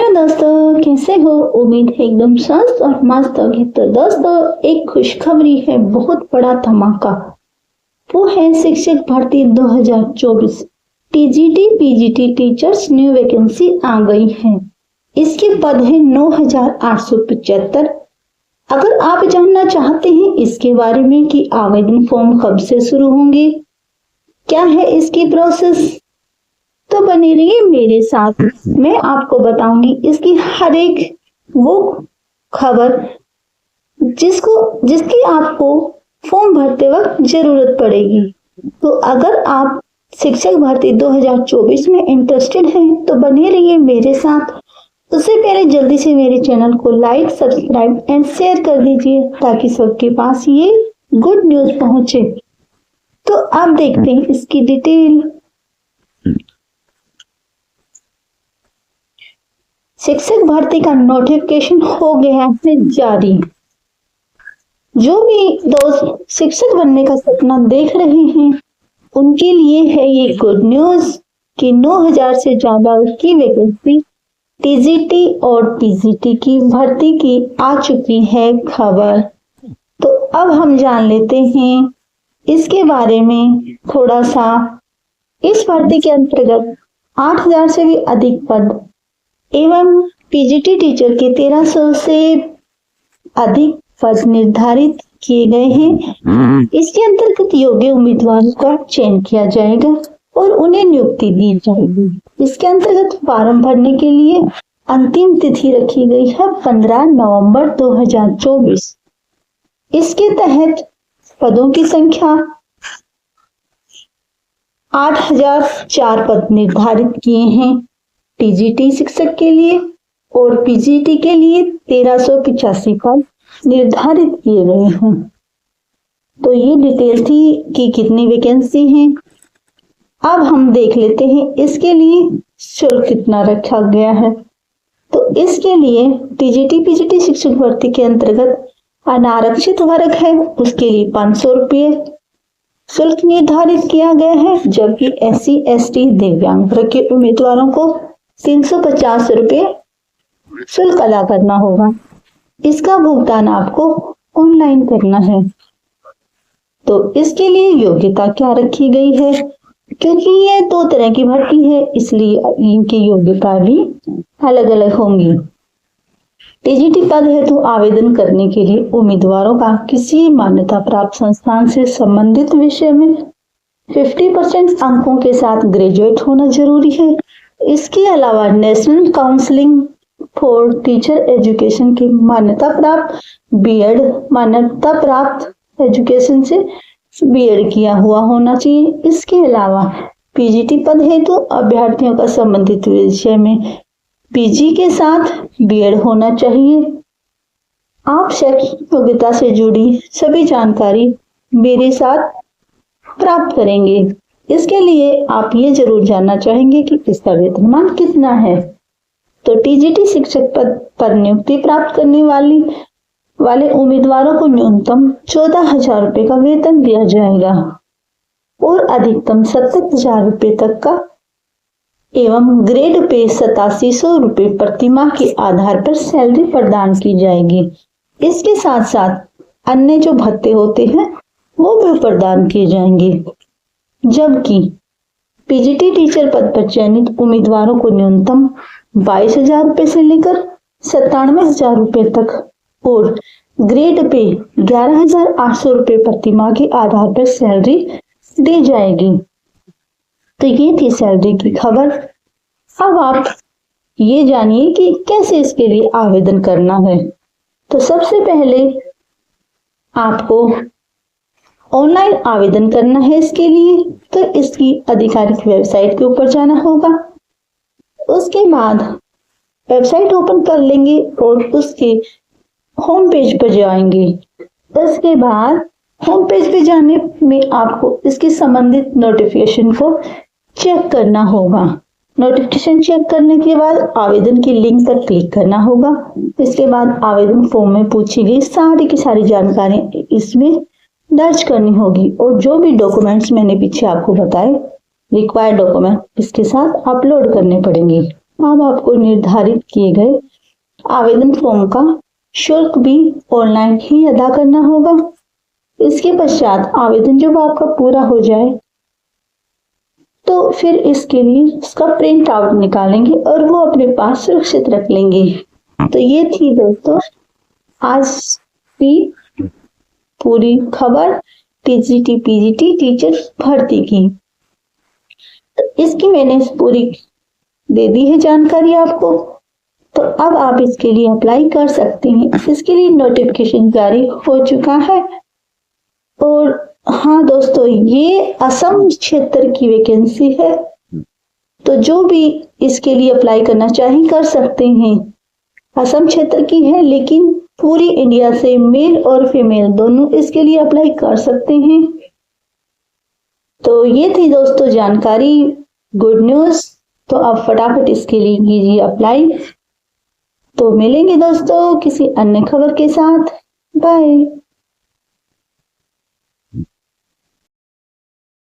Hello दोस्तों, कैसे हो? उम्मीद है एकदम स्वस्थ और मस्त होगी। तो दोस्तों, एक खुशखबरी है, बहुत बड़ा धमाका। वो है शिक्षक भर्ती 2024 TGT PGT teachers new vacancy आ गई है। इसके पद है 9875। अगर आप जानना चाहते हैं इसके बारे में कि आवेदन फॉर्म कब से शुरू होंगे, क्या है इसकी प्रोसेस, तो बने रहिए मेरे साथ। मैं आपको बताऊंगी इसकी हर एक वो खबर जिसकी आपको फॉर्म भरते वक्त जरूरत पड़ेगी। तो अगर आप शिक्षक भर्ती 2024 में इंटरेस्टेड हैं तो बने रहिए मेरे साथ। उससे पहले जल्दी से मेरे चैनल को लाइक, सब्सक्राइब एंड शेयर कर दीजिए ताकि सबके पास ये गुड न्यूज पहुंचे। तो आप देखते हैं इसकी डिटेल। शिक्षक भर्ती का नोटिफिकेशन हो गया है जारी। जो भी दोस्त शिक्षक बनने का सपना देख रहे हैं उनके लिए है ये गुड न्यूज कि 9000 से ज्यादा की वैकेंसी टीजीटी और पीजीटी की भर्ती की आ चुकी है खबर। तो अब हम जान लेते हैं इसके बारे में थोड़ा सा। इस भर्ती के अंतर्गत 8000 से भी अधिक पद एवं पीजीटी टीचर के 1300 से अधिक पद निर्धारित किए गए हैं। इसके अंतर्गत योग्य उम्मीदवारों का चयन किया जाएगा और उन्हें नियुक्ति दी जाएगी। इसके अंतर्गत फॉर्म भरने के लिए अंतिम तिथि रखी गई है 15 नवंबर 2024। इसके तहत पदों की संख्या 8004 पद निर्धारित किए हैं टीजीटी शिक्षक के लिए और पीजीटी के लिए 1385 पद निर्धारित किए गए हैं। तो ये डिटेल थी कि कितनी वैकेंसी हैं। अब हम देख लेते हैं इसके लिए शुल्क कितना रखा गया है। तो इसके लिए टीजीटी पीजीटी शिक्षक भर्ती के अंतर्गत अनारक्षित वर्ग है उसके लिए 500 रुपये शुल्क निर्धारित किया गया है, जबकि SC ST दिव्यांग वर्ग के उम्मीदवारों को 350 रुपये शुल्क अदा करना होगा। इसका भुगतान आपको ऑनलाइन करना है। तो इसके लिए योग्यता क्या रखी गई है, क्योंकि ये 2 तरह की भर्ती है इसलिए इनकी योग्यता भी अलग अलग होंगी। टीजीटी पद है तो आवेदन करने के लिए उम्मीदवारों का किसी मान्यता प्राप्त संस्थान से संबंधित विषय में 50% अंकों के साथ ग्रेजुएट होना जरूरी है। इसके अलावा national counselling for teacher education की मान्यता प्राप्त बीएड मान्यता प्राप्त एजुकेशन से बीएड किया हुआ होना चाहिए। इसके अलावा पीजीटी पद है तो अभ्यर्थियों का संबंधित विषय में पीजी के साथ बीएड होना चाहिए। आप शैक्षिक योग्यता से जुड़ी सभी जानकारी मेरे साथ प्राप्त करेंगे। इसके लिए आप ये जरूर जानना चाहेंगे कि इसका वेतनमान कितना है। तो टीजीटी शिक्षक पद पर नियुक्ति प्राप्त करने वाले उम्मीदवारों को न्यूनतम 14,000 रुपये का वेतन दिया जाएगा और अधिकतम 70,000 रुपये तक का एवं ग्रेड पे 8700 रुपये प्रति माह के आधार पर सैलरी प्रदान की जाएगी। इसके साथ साथ अन्य जो भत्ते होते हैं वो भी प्रदान किए जाएंगे। जबकि पीजीटी टीचर पद पर चयनित उम्मीदवारों को न्यूनतम 22,000 रुपये से लेकर 97,000 रुपये तक और ग्रेड पे 11,800 रुपये प्रति माह के आधार पर सैलरी दी जाएगी। तो ये थी सैलरी की खबर। अब आप ये जानिए कि कैसे इसके लिए आवेदन करना है। तो सबसे पहले आपको ऑनलाइन आवेदन करना है इसके लिए। तो इसकी आधिकारिक वेबसाइट के ऊपर जाना होगा। उसके बाद वेबसाइट ओपन कर लेंगे और उसके होम पेज पर जाएंगे। उसके बाद होम पेज पे जाने में आपको इसके संबंधित नोटिफिकेशन को चेक करना होगा। नोटिफिकेशन चेक करने के बाद आवेदन की लिंक पर क्लिक करना होगा। इसके बाद आवेदन फॉर्म में पूछी गई सारी की सारी जानकारी इसमें दर्ज करनी होगी और जो भी डॉक्यूमेंट्स मैंने पीछे आपको बताए रिक्वायर्ड डॉक्यूमेंट इसके साथ अपलोड करने पड़ेंगे। अब आपको निर्धारित किए गए आवेदन फॉर्म का शुल्क भी ऑनलाइन ही अदा करना होगा। इसके पश्चात आवेदन जब आपका पूरा हो जाए तो फिर इसके लिए उसका प्रिंट आउट निकालेंगे और वो अपने पास सुरक्षित रख लेंगे। तो ये थी दोस्तों आज की पूरी खबर टीजीटी पीजीटी टीचर भर्ती की। तो इसकी मैंने पूरी दे दी है जानकारी आपको। तो अब आप इसके लिए अप्लाई कर सकते हैं। इसके लिए नोटिफिकेशन जारी हो चुका है। और हाँ दोस्तों, ये असम क्षेत्र की वैकेंसी है, तो जो भी इसके लिए अप्लाई करना चाहें कर सकते हैं। असम क्षेत्र की है, लेकिन पूरी इंडिया से मेल और फीमेल दोनों इसके लिए अप्लाई कर सकते हैं। तो ये थी दोस्तों जानकारी, गुड न्यूज। तो आप फटाफट इसके लिए कीजिए अप्लाई। तो मिलेंगे दोस्तों किसी अन्य खबर के साथ। बाय।